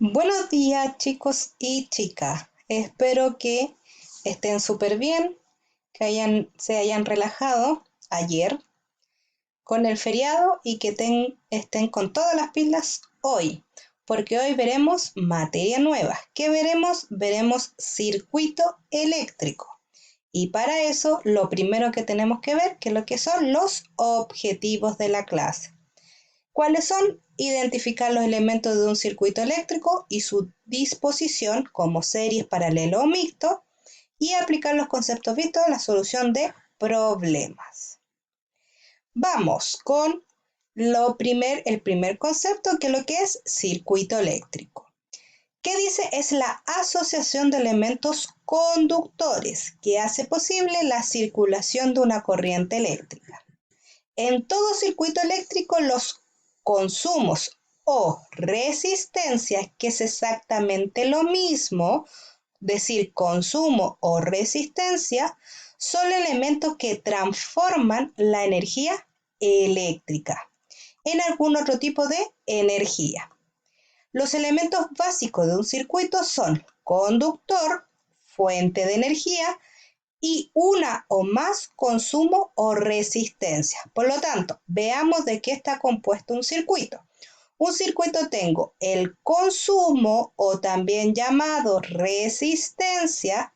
Buenos días chicos y chicas. Espero que estén súper bien, que se hayan relajado ayer con el feriado y que estén con todas las pilas hoy, porque hoy veremos materia nueva. ¿Qué veremos? Veremos circuito eléctrico. Y para eso lo primero que tenemos que ver, que es lo que son los objetivos de la clase. ¿Cuáles son? Identificar los elementos de un circuito eléctrico y su disposición como series, paralelo o mixto y aplicar los conceptos vistos a la solución de problemas. Vamos con el primer concepto, que es lo que es circuito eléctrico. ¿Qué dice? Es la asociación de elementos conductores que hace posible la circulación de una corriente eléctrica. En todo circuito eléctrico, los consumos o resistencias, que es exactamente lo mismo, decir consumo o resistencia, son elementos que transforman la energía eléctrica en algún otro tipo de energía. Los elementos básicos de un circuito son conductor, fuente de energía y una o más consumo o resistencia. Por lo tanto, veamos de qué está compuesto un circuito. Un circuito tengo el consumo o también llamado resistencia,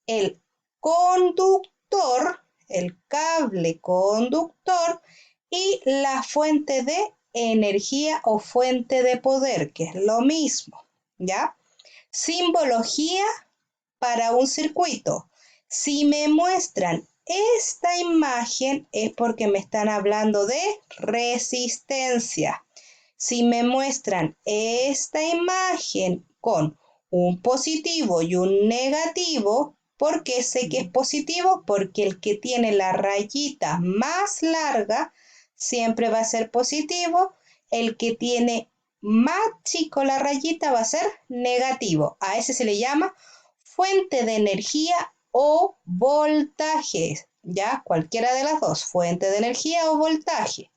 el conductor, el cable conductor y la fuente de energía o fuente de poder, que es lo mismo, ¿ya? Simbología para un circuito. Si me muestran esta imagen es porque me están hablando de resistencia. Si me muestran esta imagen con un positivo y un negativo, ¿por qué sé que es positivo? Porque el que tiene la rayita más larga siempre va a ser positivo. El que tiene más chico la rayita va a ser negativo. A ese se le llama fuente de energía o voltaje, ¿ya? Cualquiera de las dos, fuente de energía o voltaje.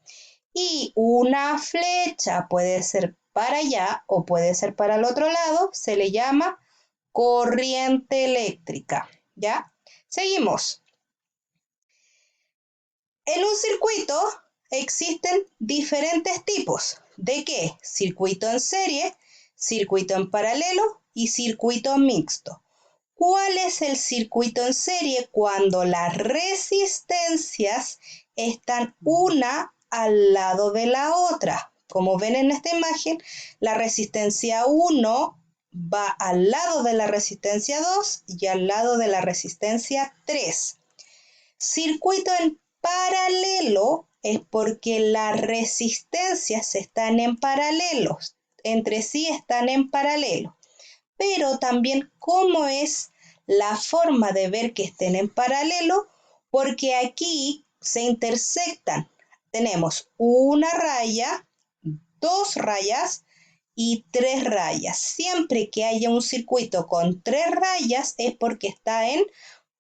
Y una flecha puede ser para allá o puede ser para el otro lado, se le llama corriente eléctrica, ¿ya? Seguimos. En un circuito existen diferentes tipos. ¿De qué? Circuito en serie, circuito en paralelo y circuito mixto. ¿Cuál es el circuito en serie? Cuando las resistencias están una al lado de la otra. Como ven en esta imagen, la resistencia 1 va al lado de la resistencia 2 y al lado de la resistencia 3. Circuito en paralelo es porque las resistencias están en paralelo, entre sí están en paralelo. Pero también cómo es la forma de ver que estén en paralelo, porque aquí se intersectan. Tenemos una raya, dos rayas y tres rayas. Siempre que haya un circuito con tres rayas es porque está en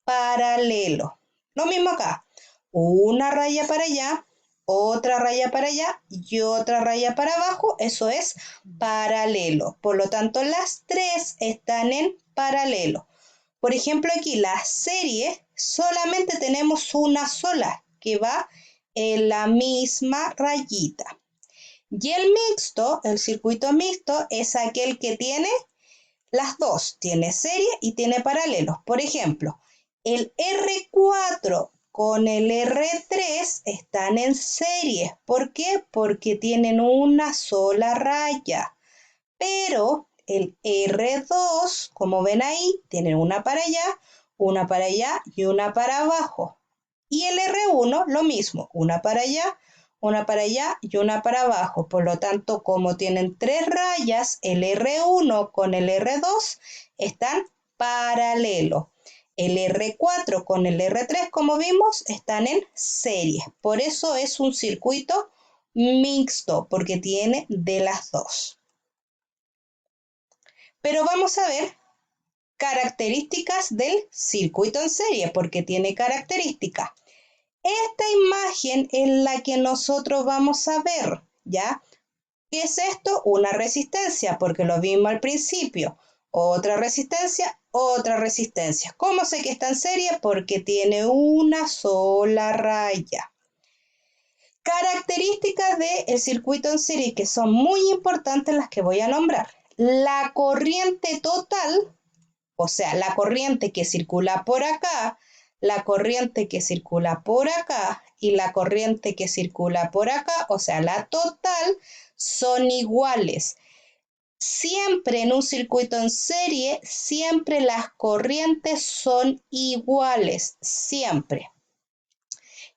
paralelo. Lo mismo acá, una raya para allá, otra raya para allá y otra raya para abajo, eso es paralelo. Por lo tanto, las tres están en paralelo. Por ejemplo, aquí la serie solamente tenemos una sola que va en la misma rayita. Y el mixto, el circuito mixto, es aquel que tiene las dos, tiene serie y tiene paralelos. Por ejemplo, el R4 con el R3 están en serie. ¿Por qué? Porque tienen una sola raya. Pero el R2, como ven ahí, tienen una para allá y una para abajo. Y el R1, lo mismo, una para allá, una para allá y una para abajo. Por lo tanto, como tienen tres rayas, el R1 con el R2 están paralelos. El R4 con el R3, como vimos, están en serie. Por eso es un circuito mixto, porque tiene de las dos. Pero vamos a ver características del circuito en serie, porque tiene características. Esta imagen es la que nosotros vamos a ver, ¿ya? ¿Qué es esto? Una resistencia, porque lo vimos al principio. Otra resistencia, otra resistencia. ¿Cómo sé que está en serie? Porque tiene una sola raya. Características del circuito en serie que son muy importantes las que voy a nombrar. La corriente total, o sea, la corriente que circula por acá, la corriente que circula por acá y la corriente que circula por acá, o sea, la total, son iguales. Siempre en un circuito en serie, siempre las corrientes son iguales, siempre.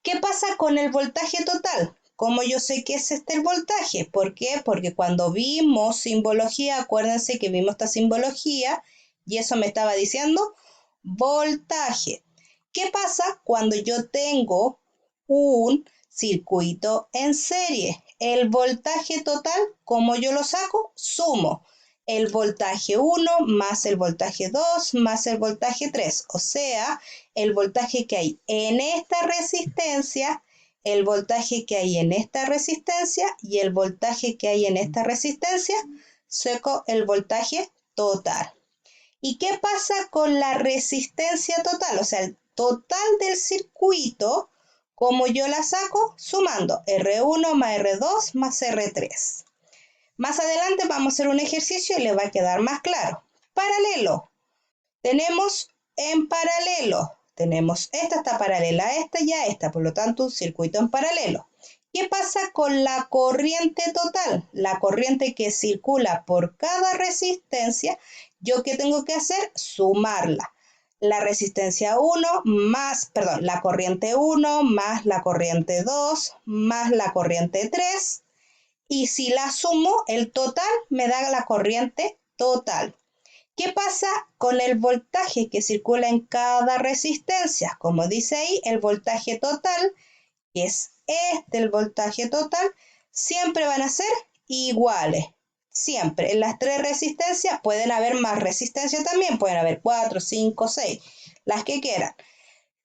¿Qué pasa con el voltaje total? ¿Cómo yo sé que es el voltaje? ¿Por qué? Porque cuando vimos simbología, acuérdense que vimos esta simbología y eso me estaba diciendo voltaje. ¿Qué pasa cuando yo tengo un circuito en serie? El voltaje total, ¿cómo yo lo saco? Sumo el voltaje 1 más el voltaje 2 más el voltaje 3, o sea, el voltaje que hay en esta resistencia, el voltaje que hay en esta resistencia y el voltaje que hay en esta resistencia, saco el voltaje total. ¿Y qué pasa con la resistencia total? O sea, el total del circuito, ¿cómo yo la saco? Sumando R1 más R2 más R3. Más adelante vamos a hacer un ejercicio y le va a quedar más claro. Paralelo. Tenemos en paralelo. Esta está paralela a esta y a esta, por lo tanto un circuito en paralelo. ¿Qué pasa con la corriente total? La corriente que circula por cada resistencia, ¿yo qué tengo que hacer? Sumarla. La resistencia 1 más, perdón, la corriente 1 más la corriente 2 más la corriente 3. Y si la sumo, el total me da la corriente total. ¿Qué pasa con el voltaje que circula en cada resistencia? Como dice ahí, el voltaje total, que es el voltaje total, siempre van a ser iguales. Siempre. En las tres resistencias pueden haber más resistencia también, pueden haber 4, 5, 6, las que quieran.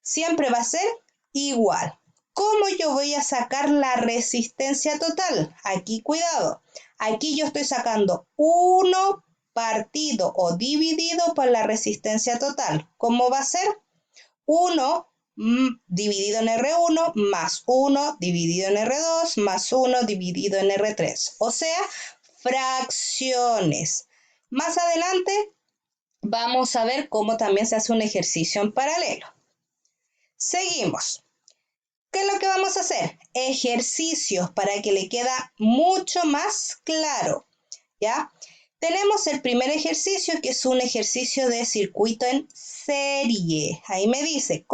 Siempre va a ser igual. ¿Cómo yo voy a sacar la resistencia total? Aquí, cuidado. Aquí yo estoy sacando 1 partido o dividido por la resistencia total. ¿Cómo va a ser? 1 dividido en R1 más 1 dividido en R2 más 1 dividido en R3. O sea, fracciones. Más adelante vamos a ver cómo también se hace un ejercicio en paralelo. Seguimos. ¿Qué es lo que vamos a hacer? Ejercicios para que le queda mucho más claro, ¿ya? Tenemos el primer ejercicio, que es un ejercicio de circuito en serie. Ahí me dice,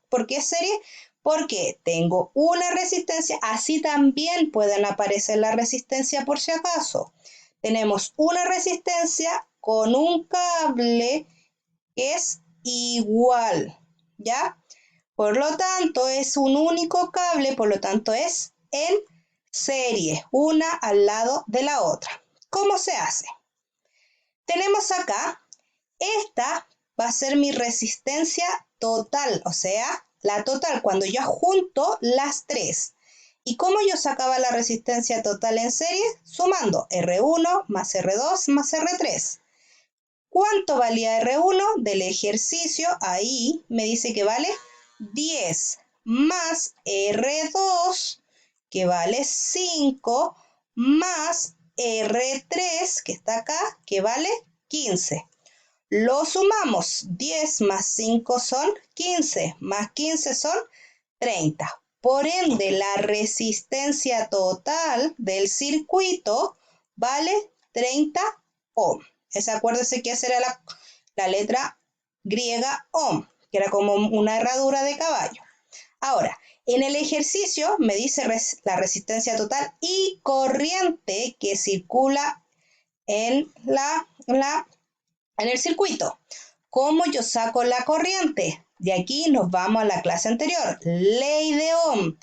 ¿por qué serie? Porque tengo una resistencia, así también pueden aparecer la resistencia por si acaso. Tenemos una resistencia con un cable que es igual, ¿ya? Por lo tanto, es un único cable, por lo tanto es en serie, una al lado de la otra. ¿Cómo se hace? Tenemos acá, esta va a ser mi resistencia total, o sea, la total cuando yo junto las tres. ¿Y cómo yo sacaba la resistencia total en serie? Sumando R1 más R2 más R3. ¿Cuánto valía R1 del ejercicio? Ahí me dice que vale 10 más R2, que vale 5, más R3, que está acá, que vale 15. Lo sumamos, 10 más 5 son 15, más 15 son 30. Por ende, la resistencia total del circuito vale 30 ohm. Acuérdese que esa era la letra griega ohm, que era como una herradura de caballo. Ahora, en el ejercicio me dice la resistencia total y corriente que circula en el circuito. ¿Cómo yo saco la corriente? De aquí nos vamos a la clase anterior. Ley de Ohm.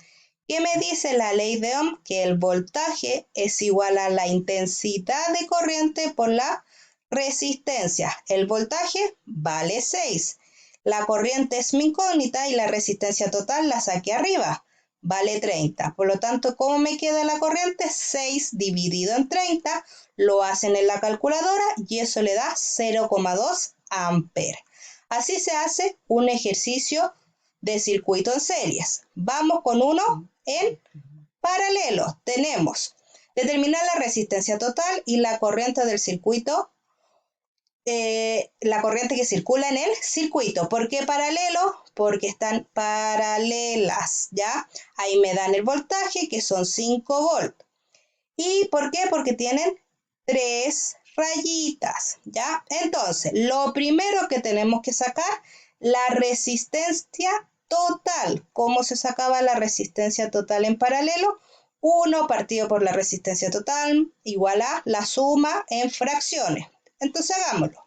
¿Qué me dice la ley de Ohm? Que el voltaje es igual a la intensidad de corriente por la resistencia. El voltaje vale 6. La corriente es mi incógnita y la resistencia total la saqué arriba. vale 30. Por lo tanto, ¿cómo me queda la corriente? 6 dividido en 30. Lo hacen en la calculadora y eso le da 0,2 amperes. Así se hace un ejercicio de circuito en series. Vamos con uno en paralelo. Tenemos determinar la resistencia total y la corriente del circuito, la corriente que circula en el circuito. ¿Por qué paralelo? Porque están paralelas, ¿ya? Ahí me dan el voltaje, que son 5 volts. ¿Y por qué? Porque tienen 3 rayitas, ¿ya? Entonces, lo primero que tenemos que sacar, la resistencia total. ¿Cómo se sacaba la resistencia total en paralelo? 1 partido por la resistencia total igual a la suma en fracciones. Entonces hagámoslo.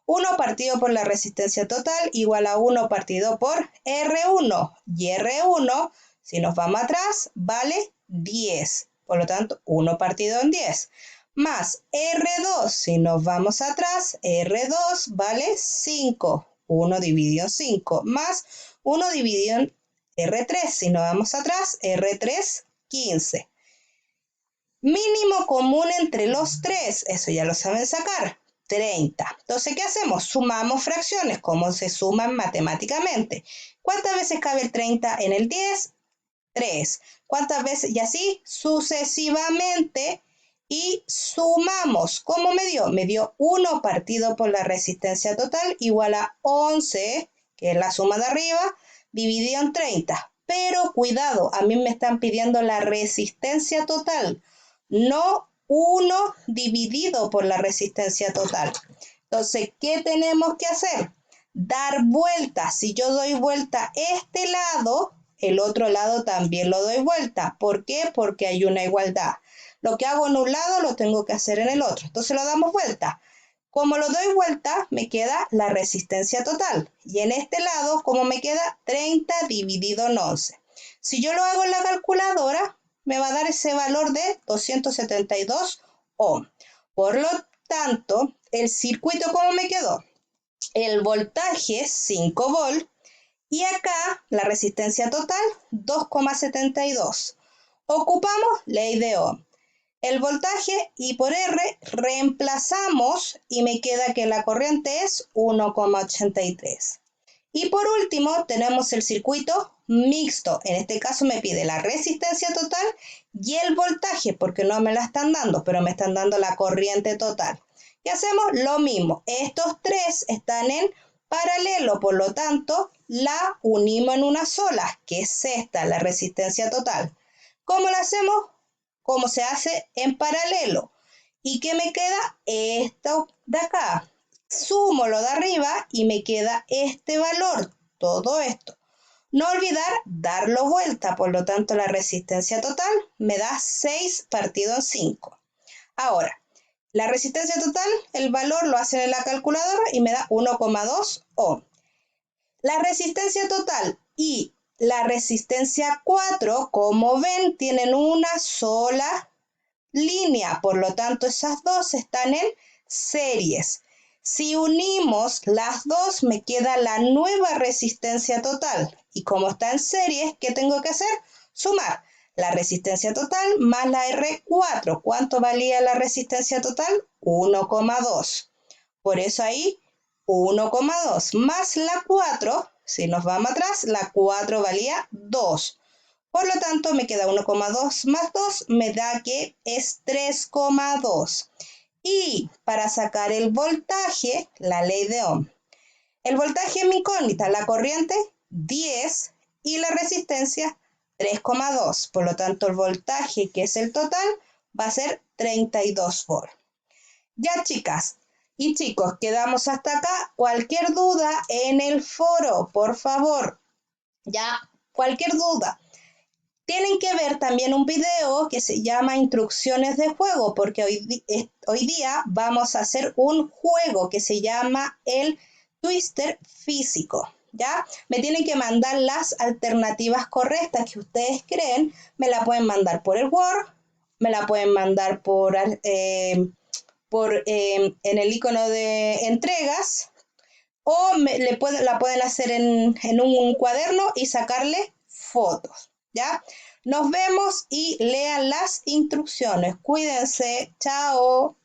1 partido por la resistencia total igual a 1 partido por R1. Y R1, si nos vamos atrás, vale 10. Por lo tanto, 1 partido en 10. Más R2, si nos vamos atrás, R2 vale 5. 1 dividido en 5. Más 1 dividido en R3. Si nos vamos atrás, R3, 15. Mínimo común entre los 3. Eso ya lo saben sacar. 30. Entonces, ¿qué hacemos? Sumamos fracciones. ¿Cómo se suman matemáticamente? ¿Cuántas veces cabe el 30 en el 10? 3. ¿Cuántas veces? Y así sucesivamente. Y sumamos. ¿Cómo me dio? Me dio 1 partido por la resistencia total igual a 11, que es la suma de arriba, dividido en 30. Pero cuidado, a mí me están pidiendo la resistencia total, no 1 dividido por la resistencia total. Entonces, ¿qué tenemos que hacer? Dar vuelta. Si yo doy vuelta este lado, el otro lado también lo doy vuelta. ¿Por qué? Porque hay una igualdad. Lo que hago en un lado lo tengo que hacer en el otro. Entonces lo damos vuelta. Como lo doy vuelta, me queda la resistencia total. Y en este lado, como me queda 30 dividido en 11. Si yo lo hago en la calculadora, me va a dar ese valor de 272 ohm. Por lo tanto, el circuito, ¿cómo me quedó? El voltaje, 5 volts. Y acá, la resistencia total, 2,72. Ocupamos ley de Ohm. El voltaje y por R reemplazamos y me queda que la corriente es 1,83. Y por último tenemos el circuito mixto. En este caso me pide la resistencia total y el voltaje porque no me la están dando, pero me están dando la corriente total. Y hacemos lo mismo. Estos tres están en paralelo, por lo tanto la unimos en una sola, que es esta, la resistencia total. ¿Cómo la hacemos? Como se hace en paralelo. ¿Y qué me queda? Esto de acá. Sumo lo de arriba y me queda este valor, todo esto. No olvidar darlo vuelta, por lo tanto la resistencia total me da 6 partido en 5. Ahora, la resistencia total, el valor lo hacen en la calculadora y me da 1,2 ohm. La resistencia total y la resistencia 4, como ven, tienen una sola línea, por lo tanto esas dos están en series. Si unimos las dos, me queda la nueva resistencia total. Y como está en series, ¿qué tengo que hacer? Sumar la resistencia total más la R4. ¿Cuánto valía la resistencia total? 1,2. Por eso ahí 1,2 más la 4, si nos vamos atrás, la 4 valía 2. Por lo tanto, me queda 1,2 más 2, me da que es 3,2. Y para sacar el voltaje, la ley de Ohm. El voltaje es mi incógnita, la corriente 10 y la resistencia 3,2. Por lo tanto, el voltaje, que es el total, va a ser 32 volts. Ya, chicas y chicos, quedamos hasta acá. Cualquier duda en el foro, por favor. Ya, cualquier duda. Tienen que ver también un video que se llama Instrucciones de juego, porque hoy día vamos a hacer un juego que se llama el Twister físico, ¿ya? Me tienen que mandar las alternativas correctas que ustedes creen, me la pueden mandar por el Word, me la pueden mandar en el icono de entregas, o la pueden hacer en un cuaderno y sacarle fotos. ¿ya? Nos vemos y lean las instrucciones. Cuídense. Chao.